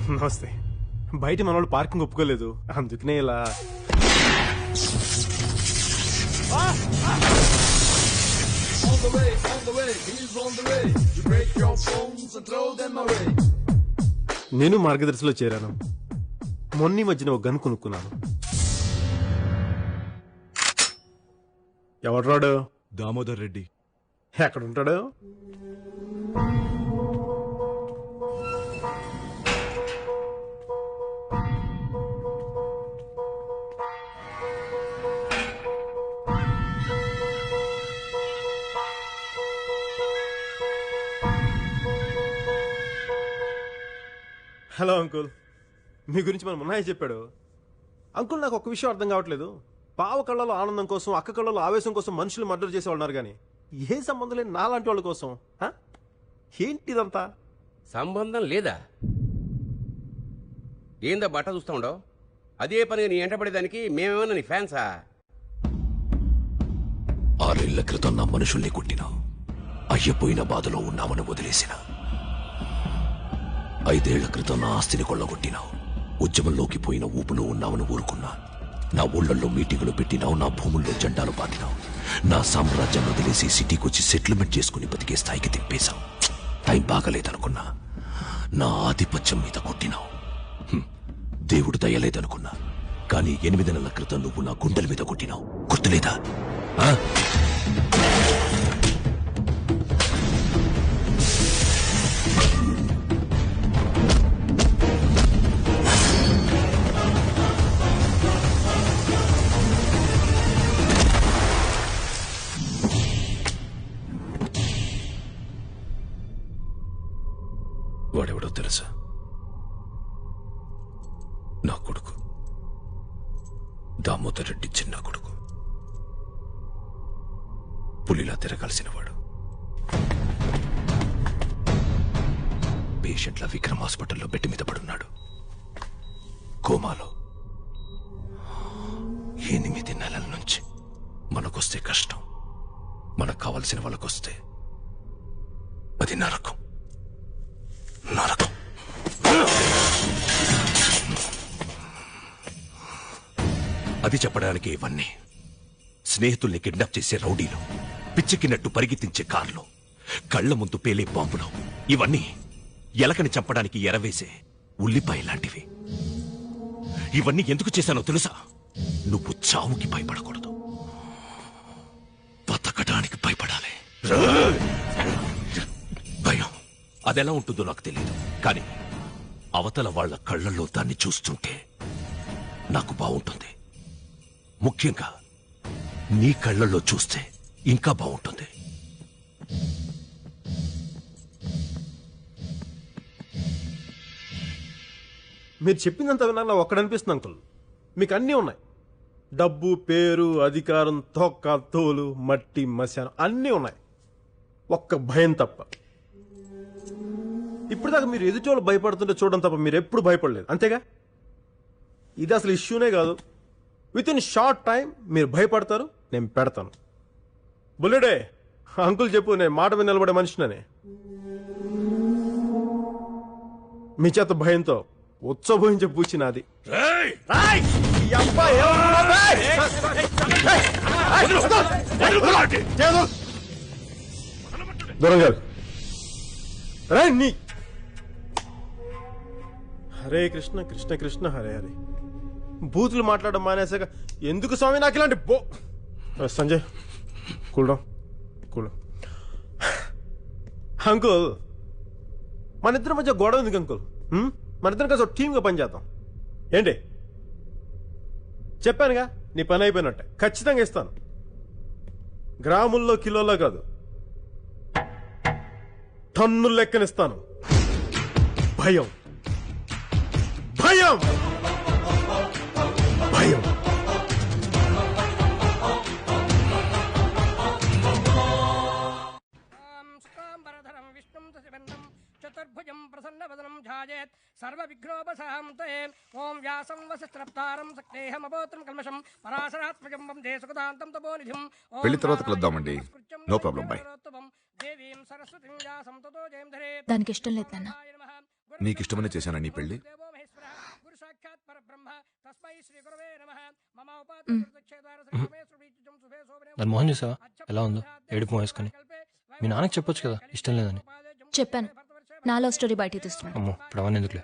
నమస్తే. బయట మన వాళ్ళు పార్కింగ్ ఒప్పుకోలేదు, అందుకనే ఇలా. నేను మార్గదర్శిలో చేరాను. మొన్న మధ్యన ఒక గన్ కొనుక్కున్నాను. ఎవడ్రాడు? దామోదర్ రెడ్డి. ఎక్కడుంటాడు? హలో అంకుల్, మీ గురించి మన మున్నాయి చెప్పాడు. అంకుల్, నాకు ఒక విషయం అర్థం కావట్లేదు. బావ కళ్ళలో ఆనందం కోసం, అక్క కళ్ళలో ఆవేశం కోసం మనుషులు మర్డర్ చేసేవాళ్ళు ఉన్నారు, కానీ ఏ సంబంధం లేని నాలాంటి వాళ్ళ కోసం ఏంటిదంతా? సంబంధం లేదా? ఏందా బట్ట చూస్తా ఉండవు? అదే పనిగా నీ ఎంటపడేదానికి మేమేమన్నా నీ ఫ్యాన్సా? 6 ఏళ్ల క్రితం నా మనుషుల్ని కొట్టినా, అయ్యపోయిన బాధలో ఉన్నామని వదిలేసిన. 5 ఏళ్ల క్రితం నా ఆస్తిని కొల్లగొట్టినావు, ఉద్యమంలోకి పోయిన ఊపులో ఉన్నామని ఊరుకున్నా. నా ఊళ్ళల్లో మీటింగులు పెట్టినావు, నా భూముల్లో జెండాలు పాతినావు. నా సామ్రాజ్యాన్ని వదిలేసి సిటీకి వచ్చి సెటిల్మెంట్ చేసుకుని బతికే స్థాయికి తిప్పేశావు. టైం బాగలేదనుకున్నా, నా ఆధిపత్యం మీద కొట్టినావు. దేవుడు దయలేదనుకున్నా, కానీ 8 నెలల క్రితం నువ్వు నా గుండెల మీద కొట్టినావు, గుర్తులేదా? వాడెవడో తెలుసా? నా కొడుకు, దామోదర్ రెడ్డి చిన్న కొడుకు. పులిలా తిరగాల్సిన వాడు. పేషెంట్ల విక్రమ్ హాస్పిటల్లో బెడ్ మీద పడున్నాడు, కోమాలో. 8 నెలల నుంచి మనకొస్తే కష్టం, మనకు కావలసిన వాళ్ళకొస్తే అది నరకం. నరకం. అది చెప్పడానికి ఇవన్నీ. స్నేహితుల్ని కిడ్నాప్ చేసే రౌడీలు, పిచ్చెక్కినట్టు పరిగెత్తించే కార్లు, కళ్ల ముందు పేలే బాంబులు, ఇవన్నీ ఎలకని చంపడానికి ఎరవేసే ఉల్లిపాయ లాంటివి. ఇవన్నీ ఎందుకు చేశానో తెలుసా? నువ్వు చావుకి భయపడకూడదు, బతకడానికి భయపడాలి. భయం అదెలా ఉంటుందో నాకు తెలియదు, కానీ అవతల వాళ్ల కళ్లల్లో దాన్ని చూస్తుంటే నాకు బాగుంటుంది. ముఖ్యంగా నీ కళ్లల్లో చూస్తే ఇంకా బాగుంటుంది. మీరు చెప్పిందంత విన్నా నాకు ఒక్కడనిపిస్తుంది అంకుల్. మీకు అన్నీ ఉన్నాయి, డబ్బు, పేరు, అధికారం, తొక్క, తోలు, మట్టి, మశానం అన్నీ ఉన్నాయి, ఒక్క భయం తప్ప. ఇప్పటిదాకా మీరు ఎదుటోళ్ళు భయపడుతుంటే చూడడం తప్ప మీరు ఎప్పుడు భయపడలేదు, అంతేగా? ఇది అసలు ఇష్యూనే కాదు. విత్ ఇన్ షార్ట్ టైం మీరు భయపడతారు, నేను పెడతాను. బుల్లెడే, అంకుల్ చెప్పు, నేను మాట మీద నిలబడే మనిషినని. మీ చేత భయంతో ఉత్సవోహించే పూచి నాది. దూరం గారు నీ. హరే కృష్ణ కృష్ణ కృష్ణ హరే హరే. బూతులు మాట్లాడడం మానేసాక ఎందుకు స్వామి నాకు ఇలాంటి సంజయ్, కూల్ కూల్. అంకుల్, మన ఇద్దరి మధ్య గొడవ ఎందుకు అంకుల్? మన ఇద్దరం కలిసి ఒక టీమ్గా పనిచేద్దాం ఏంటి? చెప్పానుగా, నీ పని అయిపోయినట్టే. ఖచ్చితంగా ఇస్తాను. గ్రాముల్లో, కిలోలో కాదు, టన్నుల లెక్కనిస్తాను. భయం భయం భయం. చతుర్భుజం ప్రసన్నవదనం ధ్యాయేత్ సర్వవిఘ్నోపశాంతే. ఓం వ్యాసం వసిష్ఠప్తారం సక్తేహమపోత్రం కల్మషం పరాశరాత్మజం వందే సుఖదాంతం తపోనిధిం. పెళ్లి తర్వాత కలుద్దామండి, నో ప్రాబ్లం. బై. దేవీం సరస్వతిం వ్యాసం తతో జయం ధరే. దానికి ఇష్టం లేదు నాన్న. నీకు ఇష్టమనే చేశానా నీ పెళ్లి? దాని మోహన్ చూసావా ఎలా ఉందో, ఏడుపు మోసుకొని. మీ నాన్నకి చెప్పొచ్చు కదా ఇష్టం లేదని. చెప్పాను, నా లవ్ స్టోరీ బయటికి తీస్తున్నాను. అమ్మో ఇప్పుడు అవన్నీ ఎందుకులే.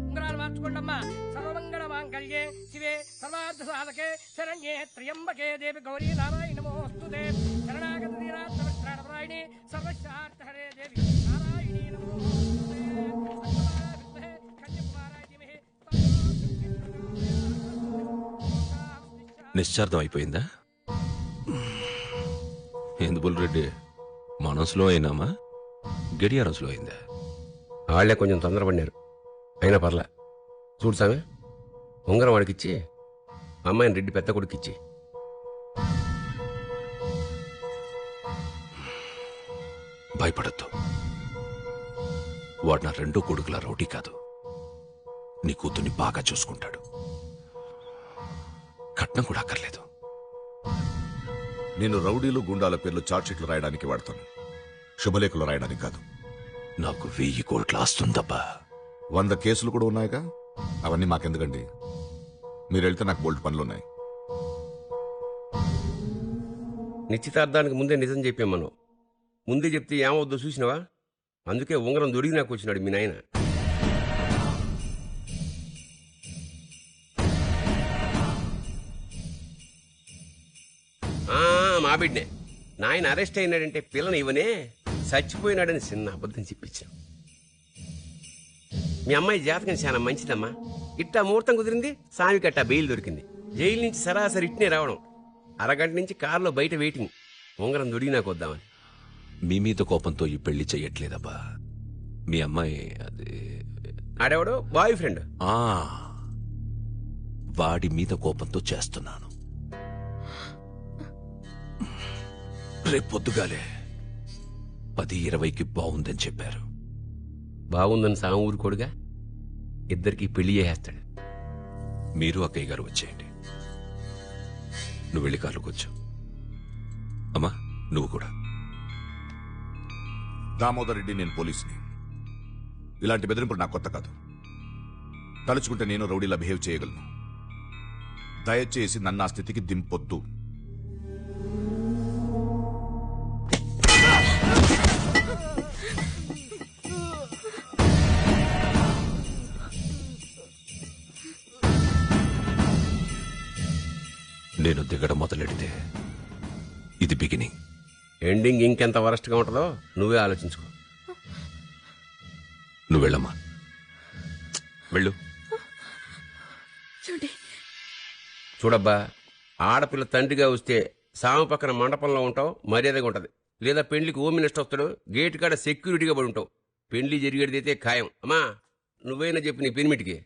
ఉంగరాలు మార్చుకోండమ్మా. సర్వమంగళ మాంగళ్యే శివే సర్వార్థ సాధకే శరణ్యే త్ర్యంబకే దేవి గౌరీ నారాయణ నమోస్తుతే శరణాగత వీరాత్మరాయణి సర్వశార్థహరే దేవి నారాయణీ నమోస్తుతే కన్యాకుమారాయ ధీమహి. నిశ్చార్థం అయిపోయిందా? ఏంది బుల్రెడ్డి, మనం స్లో అయినామా గడియారం స్లో అయిందా? వాళ్ళే కొంచెం తొందరపడినారు, అయినా పర్లే. చూడు సామె, ఉంగరం వాడికిచ్చి అమ్మాయిని రెడ్డి పెద్ద కొడుకిచ్చి. భయపడద్దు, వాడు నా రెండో కొడుకుల రౌడీ కాదు. నీ కూతుర్ని బాగా చూసుకుంటాడు. కట్నం కూడా అక్కర్లేదు. నేను రౌడీలు గుండాల పేర్లు చార్జ్షీట్లు రాయడానికి వాడతాను, శుభలేఖలు రాయడానికి కాదు. నాకు 1000 కోట్ల ఆస్తుందబ్బా. 100 కేసులు కూడా ఉన్నాయిగా, అవన్నీ మాకెందుకండి? మీరు వెళ్తే నాకు బోల్ట్ పనులున్నాయి. నిశ్చితార్థానికి ముందే నిజం చెప్పాం మనం. ముందే చెప్తే ఏమవుద్దో చూసినావా? అందుకే ఉంగరం దొరికి నాకు వచ్చినాడు మీ నాయన. మా బిడ్డే నాయన అరెస్ట్ అయినాడంటే పిల్లని ఇవనే చచ్చిపోయినాడని చిన్న అబద్ధం చెప్పించాం. మీ అమ్మాయి జాతకం చాలా మంచిదమ్మా. ఇట్టా ముహూర్తం కుదిరింది, సామి కట్టా బెయిల్ దొరికింది. జైలు నుంచి సరాసరి ఇట్నే రావడం, అరగంట నుంచి కారులో బయట వెయిటింగ్. ఉంగరం దొరికి నాకు వద్దామని. మీ మీద కోపంతో ఈ పెళ్లి చెయ్యట్లేదబ్బా. మీ అమ్మాయి అది ఆడేవాడు బాయ్ ఫ్రెండ్. వాడి మీద కోపంతో చేస్తున్నాను. రేపు పొద్దుగాలే 10:20కి బాగుందని చెప్పారు. బాగుందని సాము ఊరుకోడుగా, ఇద్దరికి పెళ్లి చేసేస్తాడు. మీరు అక్కయ్య గారు వచ్చేయండి. నువ్వు వెళ్ళి కార్లో కూర్చో. అమ్మా నువ్వు కూడా. దామోదర్ రెడ్డి, నేను పోలీసుని. ఇలాంటి బెదిరింపులు నాకు కొత్త కాదు. తలుచుకుంటే నేను రౌడీలా బిహేవ్ చేయగలను. దయచేసి నన్ను ఆ స్థితికి దింపొద్దు. నేను దిగడం మొదలెడితే ఇది బిగినింగ్. ఎండింగ్ ఇంకెంత వరస్ట్గా ఉంటుందో నువ్వే ఆలోచించుకో. నువ్వు వెళ్ళమ్మా, వెళ్ళు. చూడబ్బా, ఆడపిల్ల తండ్రిగా వస్తే సాము పక్కన మండపంలో ఉంటావు, మర్యాదగా ఉంటది. లేదా పెళ్లికి హోమ్ మినిస్టర్ వస్తాడు, గేట్ కాడ సెక్యూరిటీగా పడి ఉంటావు. పెళ్లి జరిగేదైతే ఖాయం. అమ్మా నువ్వైనా చెప్పు నీ పెనిమిటికి.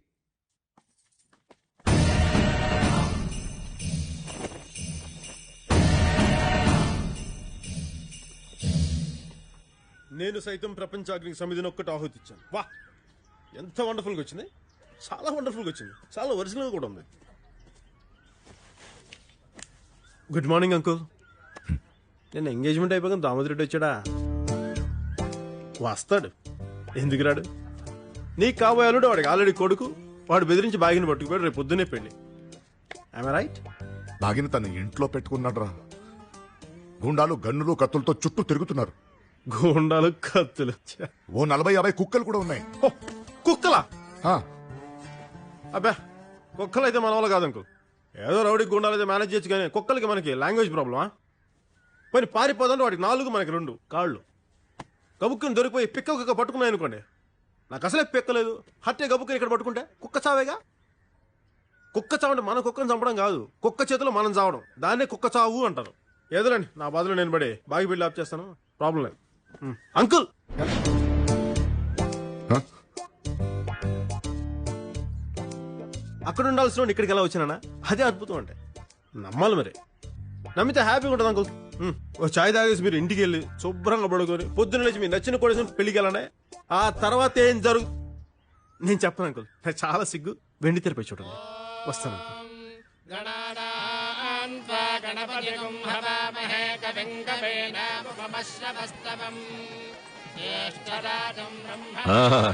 నేను సైతం ప్రపంచాగ్నికి సమిధిని ఒక్కటి ఆహుతిచ్చాను. వా ఎంత వండర్ఫుల్గా వచ్చింది, చాలా వండర్ఫుల్గా వచ్చింది, చాలా ఒరిజినల్గా కూడా ఉంది. Good morning uncle. నేను ఎంగేజ్మెంట్ అయిపోయాక దామోదర్ రెడ్డి వచ్చాడా? వస్తాడు, ఎందుకు రాడు? నీకు కాబోయే అల్లుడు వాడికి ఆల్రెడీ కొడుకు. వాడు బెదిరించి బాగిని పట్టుకుపోయాడు. రేపు పొద్దున్నే పెళ్ళి. I right? బాగిన తన ఇంట్లో పెట్టుకున్నాడ్రా. గుండాలు గన్నులు కత్తులతో చుట్టూ తిరుగుతున్నారు. గోండాలు కత్తులు, ఓ 40-50 కుక్కలు కూడా ఉన్నాయి. కుక్కలా? ఆ, అబ్బా కుక్కలు అయితే మన వల్ల కాదు అంకుల్. ఏదో రౌడీ గుండాలు అయితే మేనేజ్ చేయొచ్చు, కానీ కుక్కలకి మనకి లాంగ్వేజ్ ప్రాబ్లమా? పోయి పారిపోదంటే వాడికి 4, మనకి 2 కాళ్ళు. గబుక్కుని దొరికిపోయి పిక్క కుక్క పట్టుకున్నాయి అనుకోండి, నాకు అసలే పిక్కలేదు. హత్య గబుక్కుని ఇక్కడ పట్టుకుంటే కుక్క చావేగా. కుక్క చావంటే మన కుక్కను చంపడం కాదు, కుక్క చేతిలో మనం చావడం. దాన్నే కుక్క చావు అంటారు. ఏదోలేండి, నా బాధలో నేను పడి బాగి బిల్డ్ ఆప్ చేస్తాను, ప్రాబ్లం లేదు. అంకుల్ అక్కడ ఉండాల్సిన ఇక్కడికి ఎలా వచ్చినా అదే అద్భుతం. అంటే నమ్మాలి మరి. నమ్మితే హ్యాపీగా ఉంటుంది అంకుల్. ఓ చాయ్ తాగేసి మీరు ఇంటికి వెళ్ళి శుభ్రంగా పడుకొని పొద్దున్న లేచి మీరు నచ్చిన కొడేసి పెళ్లికి వెళ్ళండి. ఆ తర్వాత ఏం జరుగు నేను చెప్పను అంకుల్, నాకు చాలా సిగ్గు. వెండి తెరపై చూడండి. వస్తాను అంకుల్.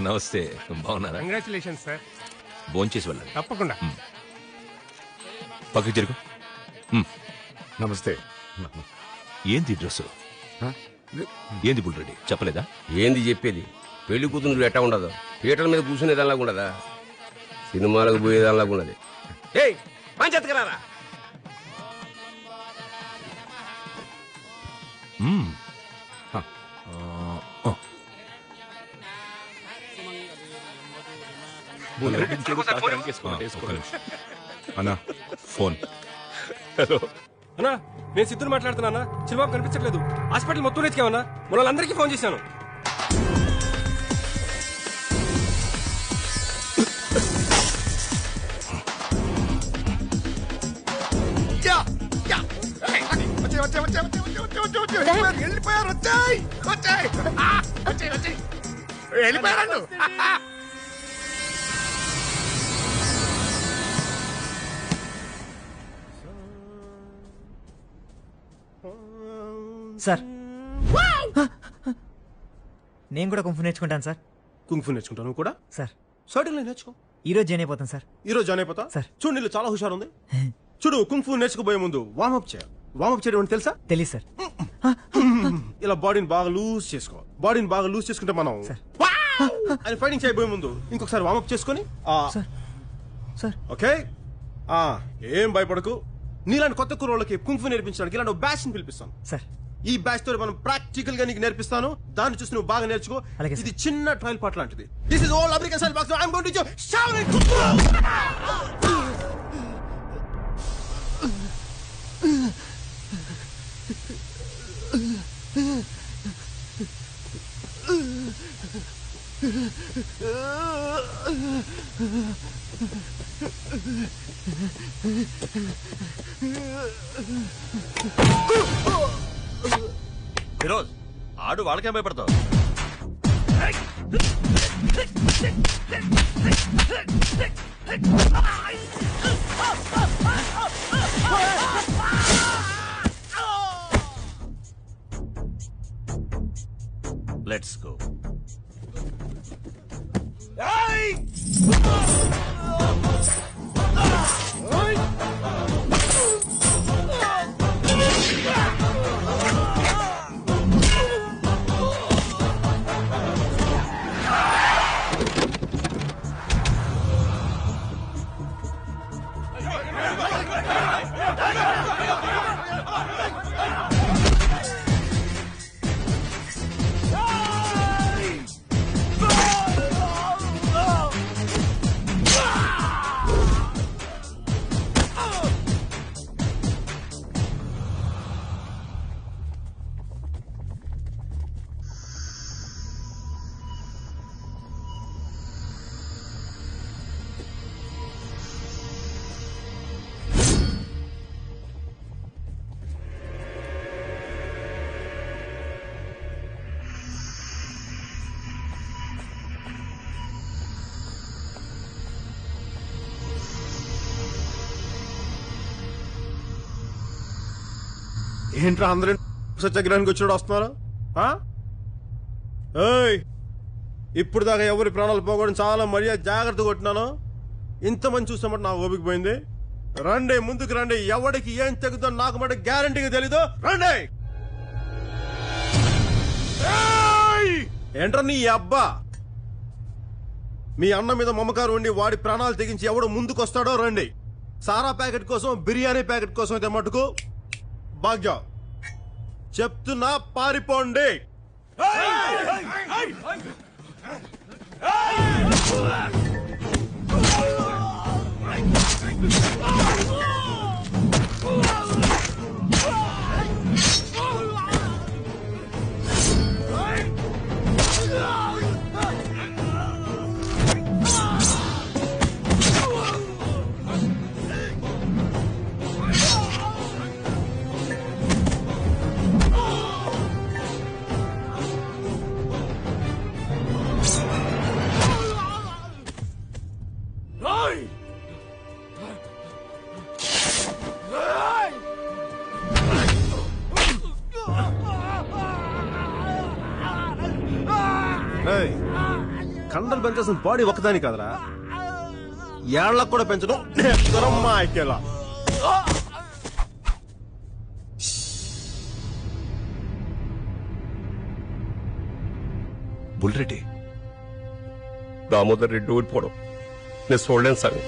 నమస్తే, బాగున్నారా? Congratulations sir. భోంచేసి వెళ్ళండి. తప్పకుండా. పక్కకి జరుగు. నమస్తే. ఏంది డ్రెస్? ఏంది బుల్రెడ్డి చెప్పలేదా? ఏంది చెప్పేది? పెళ్లి కూతురు ఎట్టా ఉండదు, పీటల మీద కూర్చునేదానిలాగా ఉండదా, సినిమాలకు పోయేదానిలాగా ఉన్నది. ఏయ్ పని చెత్తకరారా. అన్నా ఫోన్. హలో అన్నా నేను సిద్ధుని మాట్లాడుతున్నా. చిరుబాబు కనిపించట్లేదు. హాస్పిటల్ మొత్తం ఎత్తుకేమన్నా. మన అందరికీ ఫోన్ చేశాను. సార్ నేను కూడా కుంఫు నేర్చుకుంటాను సార్. కుంఫు నేర్చుకుంటాను నువ్వు కూడా? సార్ సర్టన్లీ నేర్చుకో. ఈ రోజు జాయిన్ అయిపోతాను సార్. ఈ రోజు జాయిన్ అయిపోతా సార్. చూడు నీళ్ళు చాలా హుషారు ఉంది. చూడు కుంఫు నేర్చుకోబోయే ముందు వార్మప్ చేయాలి. వార్మప్ చేయడం అంటే తెలుసా? తెలీదు సార్. ఇలా బాడీని బాగా లూజ్ చేసుకో. బాడీని బాగా లూజ్ చేసుకుంటే మనం అని ఫైటింగ్ చేయబోయే ముందు ఇంకొకసారి వార్మప్ చేసుకొని సార్ సార్ ఓకే ఏం భయపడకు. నీలాంటి కొత్త కుర్రోళ్ళకి కుంఫు నేర్పించడానికి ఇలాంటి బ్యాచ్ ని పిలిపిస్తాను సార్. ఈ బ్యాచ్ తో మనం ప్రాక్టికల్ గా నీకు నేర్పిస్తాను. దాన్ని చూసి నువ్వు బాగా నేర్చుకో. అలాగే సార్. ఇది చిన్న ట్రయల్ పార్ట్ లాంటిది. This is all American style box. I am going to shout it. Firoz ఆడు వాళ్ళకేం భయపడతావు? Let's go. ఏంట్రా అందరూ సత్యాగ్రహానికి వచ్చాడు వస్తున్నారు? ఇప్పుడు దాకా ఎవరి ప్రాణాలు పోకూడదు చాలా మర్యాద జాగ్రత్త కొట్టినాను. ఇంతమంది చూసామంటే నాకు ఓపిక పోయింది. రండి ముందుకు రండి. ఎవరికి ఏం తెగుతో నాకు మాట గ్యారంటీగా తెలీదు. రండి. ఏంట్రా నీ అబ్బా మీ అన్న మీద మమకారం ఉండి వాడి ప్రాణాలు తెగించి ఎవడు ముందుకొస్తాడో రండి. సారా ప్యాకెట్ కోసం బిర్యానీ ప్యాకెట్ కోసం అయితే మటుకు భాగ్య చెప్తున్నా పారిపోండి. ఏయ్, కండలు పెంచాల్సిన బాడీ ఒకదాని కాదురా, ఏళ్లకు కూడా పెంచడం నేర్చుకోరమ్మా ఐకేలా. బుల్రెడ్డి దామోదర్ రెడ్డి ఓడిపోవడం నేను చూడలేను స్వామి.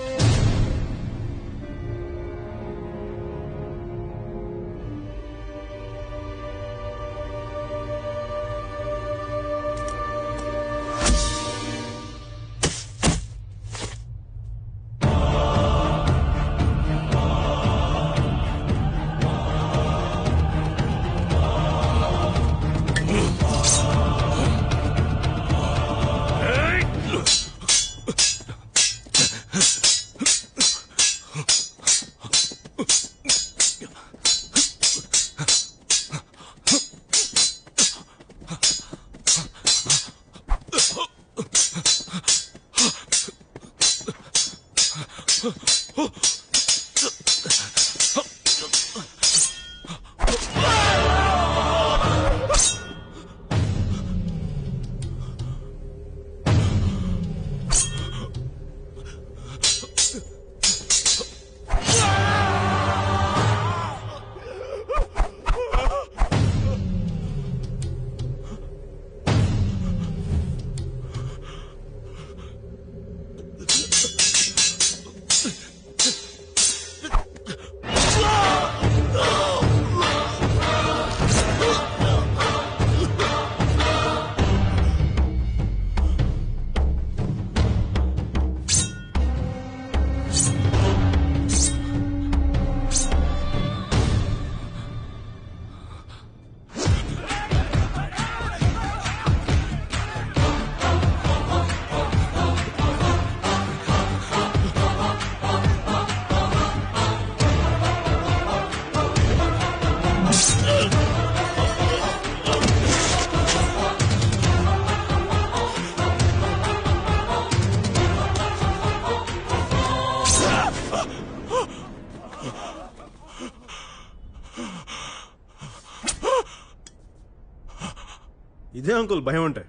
ఇదే అంకుల్ భయం అంటే.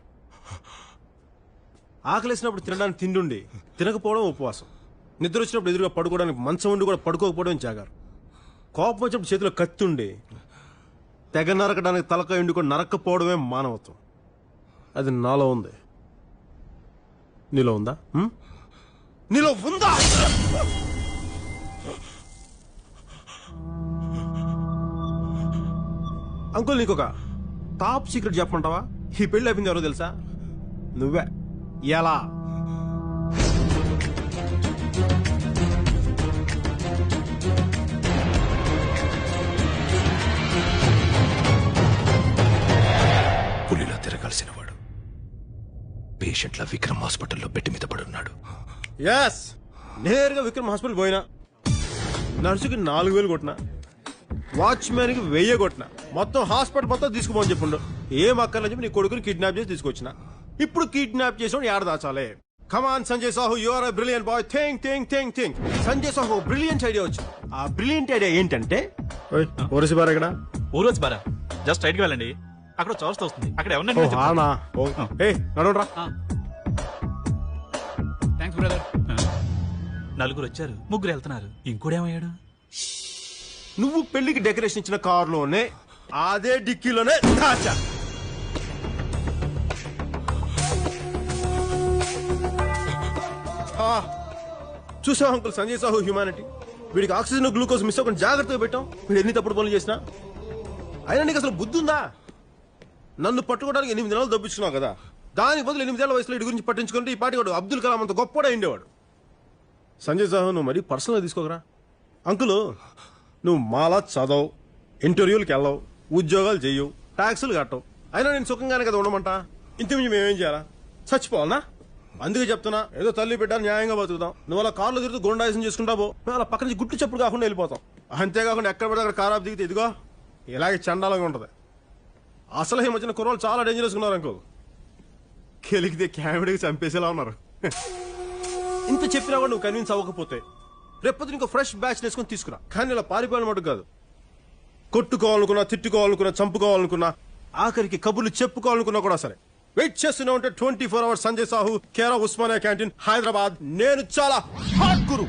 ఆకలేసినప్పుడు తినడానికి తిండి, తినకపోవడం ఉపవాసం. నిద్ర వచ్చినప్పుడు ఎదురుగా పడుకోవడానికి మంచం ఉండి కూడా పడుకోకపోవడం జాగారు. కోపం వచ్చినప్పుడు చేతిలో కత్తుండి తెగ నరకడానికి తలకాయ ఉండి కూడా నరక్కపోవడమే మానవత్వం. అది నాలో ఉంది. నీలో ఉందా? నీలో ఉందా? అంకుల్ నీకొక టాప్ సీక్రెట్ చెప్పమంటావా? ఈ పెళ్లి అయిపోయింది ఎవరో తెలుసా? నువ్వే. ఎలా? పులిలా తిరగాల్సిన వాడు పేషెంట్ల విక్రమ్ హాస్పిటల్లో బెడ్ మీద పడున్నాడు. ఎస్, నేరుగా విక్రమ్ హాస్పిటల్ పోయినా, నర్సుకి 4,000 కొట్టినా, వాచ్మెన్ కి 1000 కొట్టినా, మొత్తం హాస్పిటల్ మొత్తం తీసుకుపోని చెప్పుండు. ఏం అక్కర్లని చెప్పి నీ కొడుకుని కిడ్నాప్ చేసి తీసుకొచ్చిన. ఇప్పుడు కిడ్నాప్ చేసి ఏడ దాచాలే? Come on Sanjay Sahu, you are a brilliant boy. Think. Sanjay Sahu brilliant idea వచ్చింది. ఆ బ్రిలియంట్ ఐడియా ఏంటంటే, ఓరసి బార్ ఎక్కడ? ఊరోజు బారా జస్ట్ రైట్ గా వెళ్ళండి, అక్కడ చౌరస్తా వస్తుంది. అక్కడ ఎవరన్నా నడవరా. Thanks brother. నలుగురు వచ్చారు, ముగ్గురు వెళ్తున్నారు, ఇంకోడేమయ్యాడు? నువ్వు పెళ్లికి డెకరేషన్ ఇచ్చిన కారులోనే అదే డిక్కీలోనే దాచా. చూసావా అంకుల్ సంజయ్ సాహు హ్యూమానిటీ? వీడికి ఆక్సిజన్ గ్లూకోజ్ మిస్ అవ్వకుండా జాగ్రత్తగా పెట్టాం. వీడు ఎన్ని తప్పుడు పనులు చేసినా. అయినా నీకు అసలు బుద్ధి ఉందా? నన్ను పట్టుకోవడానికి 8 నెలలు దబ్బించుకున్నావు కదా, దాని బదులు 8 ఏళ్ల వయసులో వీడి గురించి పట్టించుకుంటే ఈ పాటి వాడు అబ్దుల్ కలాం అంత గొప్పగా ఉండేవాడు. సంజయ్ సాహు నువ్వు మరీ పర్సనల్గా తీసుకోకరా. అంకుల్ నువ్వు మాలా చదవు, ఇంటర్వ్యూలకు వెళ్ళవు, ఉద్యోగాలు చెయ్యవు, ట్యాక్సులు కట్టవు, అయినా నేను సుఖంగానే కదా ఉండమంటా. ఇంతకుమించి మేమేం చేయాలా? చచ్చిపోవాలనా? అందుకే చెప్తున్నా, ఏదో తల్లి బిడ్డ న్యాయంగా బతుకుతాం. నువ్వు అలా కార్లో తిరుగుతూ గుండాయిసం చేసుకుంటా పో, మేము అలా పక్క నుంచి గుట్టు చెప్పుడు కాకుండా వెళ్ళిపోతాం. అంతేకాకుండా ఎక్కడ పడితే అక్కడ కారాపు దిగితే ఇదిగో ఇలాగే చండాలంగా ఉంటుంది. అసలు ఈ మధ్యన కుర్రోళ్ళు చాలా డేంజరస్గా ఉన్నారు అంకుల్. కెలికితే క్యామిడీకి చంపేసేలా ఉన్నారు. ఇంత చెప్పినా కూడా నువ్వు కన్విన్స్ అవ్వకపోతే రేపొద్దు ఇంకో ఫ్రెష్ బ్యాచ్ వేసుకొని తీసుకురా. కానీ ఇలా పారిపోయిన మటుకు కాదు. కొట్టుకోవాలనుకున్నా, తిట్టుకోవాలనుకున్నా, చంపుకోవాలనుకున్నా, ఆఖరికి కబుర్లు చెప్పుకోవాలనుకున్నా కూడా సరే వెయిట్ చేస్తూనే ఉంటే 24 hours Sanjay Sahu care of Osmania canteen Hyderabad. నేను చాలా హాట్ గురు.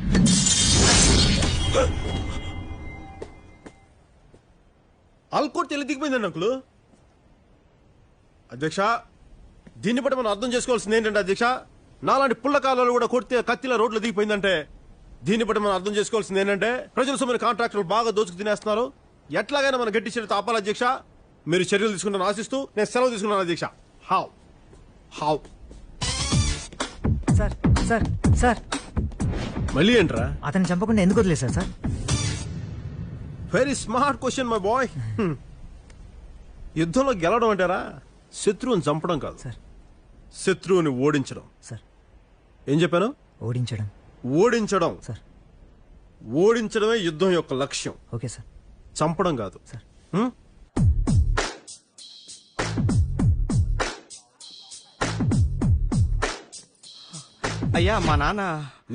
ఆల్కోట్ తెలి దిగిపోయిందండి అంకుల్. అధ్యక్ష, దీన్ని బట్టి మనం అర్థం చేసుకోవాల్సింది ఏంటంటే అధ్యక్ష, నాలాంటి పుల్ల కాలాలు కూడా కొడితే కత్తిల రోడ్లు దిగిపోయిందంటే దీన్ని బట్టి మనం అర్థం చేసుకోవాల్సింది ఏంటంటే ప్రజల సొమ్ముని కాంట్రాక్టర్లు బాగా దోచుకు తినేస్తున్నారు. ఎట్లాగైనా మనం గట్టి చర్యతో ఆపాలి అధ్యక్ష. మీరు చర్యలు తీసుకుంటాను ఆశిస్తూ నేను సెలవు తీసుకున్నాను అధ్యక్ష. హౌ సార్ సార్ సార్ మళ్ళీ ఏంట్రా? అతను చంపకుండా ఎందుకు వదిలేశారు sir? Very smart question my boy. యుద్ధంలో గెలవడం అంటారా శత్రువుని చంపడం కాదు సార్, శత్రువుని ఓడించడం. సార్ ఏం చెప్పాను? ఓడించడం. ఓడించడం సార్. ఓడించడమే యుద్ధం యొక్క లక్ష్యం. Okay sir. చంపడం కాదు సార్. అయ్యా మా నాన్న.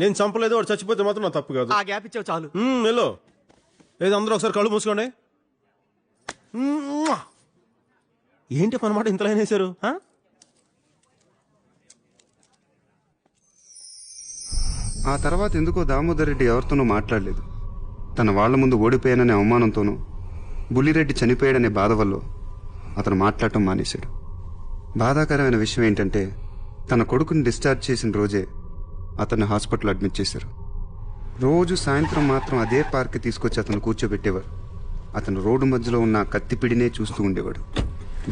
నేను చంపలేదు, వాడు చచ్చిపోతే మాత్రం నా తప్పు కాదు. ఆ గ్యాప్ ఇచ్చావు చాలు. వెళ్ళు. ఏదో అందరూ ఒకసారి కళ్ళు మూసుకోండి. ఏంటి పనమాట ఇంతలో వేసారు? ఆ తర్వాత ఎందుకో దామోదర్ రెడ్డి ఎవరితోనూ మాట్లాడలేదు. తన వాళ్ల ముందు ఓడిపోయాననే అవమానంతోనూ బుల్లిరెడ్డి చనిపోయాడనే బాధ వల్ల అతను మాట్లాడటం మానేశాడు. బాధాకరమైన విషయం ఏంటంటే తన కొడుకుని డిశ్చార్జ్ చేసిన రోజే అతన్ని హాస్పిటల్ అడ్మిట్ చేశారు. రోజు సాయంత్రం మాత్రం అదే పార్క్ తీసుకొచ్చి అతను కూర్చోబెట్టేవారు. అతను రోడ్డు మధ్యలో ఉన్న కత్తి పిడినే చూస్తూ ఉండేవాడు.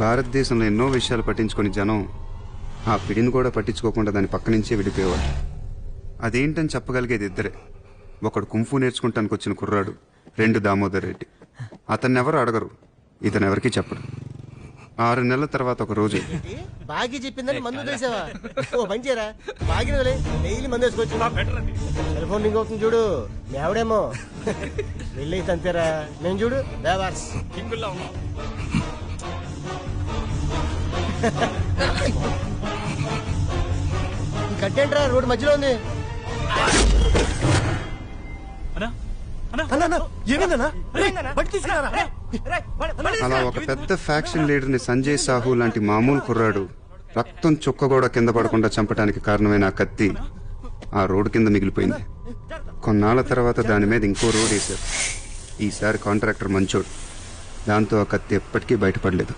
భారతదేశంలో ఎన్నో విషయాలు పట్టించుకొని జనం ఆ పిడిని కూడా పట్టించుకోకుండా దాని పక్క నుంచే వెళ్ళిపోయేవాడు. అదేంటని చెప్పగలిగేది ఇద్దరే. ఒకడు కుంఫు నేర్చుకుంటానికి వచ్చిన కుర్రాడు, 2 దామోదర్ రెడ్డి. అతన్నెవరు అడగరు, ఇతనెవరికి చెప్పడు. 6 నెలల తర్వాత ఒక రోజు బాగి చెప్పిందని మందు వేసావా? ఓ పని చేయరా, బాగి డైలీ మందు వేసుకోవచ్చు. టెలిఫోన్ రింగ్ అవుతుంది చూడు, మీ ఆవిడేమో వెళ్ళి అంతేరా. నేను చూడు బేవార్స్ కట్టేంట్రా రోడ్డు మధ్యలో ఉంది. అలా ఒక పెద్ద ఫ్యాక్షన్ లీడర్ని సంజయ్ సాహు లాంటి మామూలు కుర్రాడు రక్తం చుక్క కూడా కింద పడకుండా చంపడానికి కారణమైన ఆ కత్తి ఆ రోడ్డు కింద మిగిలిపోయింది. కొన్నాళ్ల తర్వాత దాని మీద ఇంకో రోడ్ వేశారు. ఈసారి కాంట్రాక్టర్ మంచోడు. దాంతో ఆ కత్తి ఎప్పటికీ బయటపడలేదు.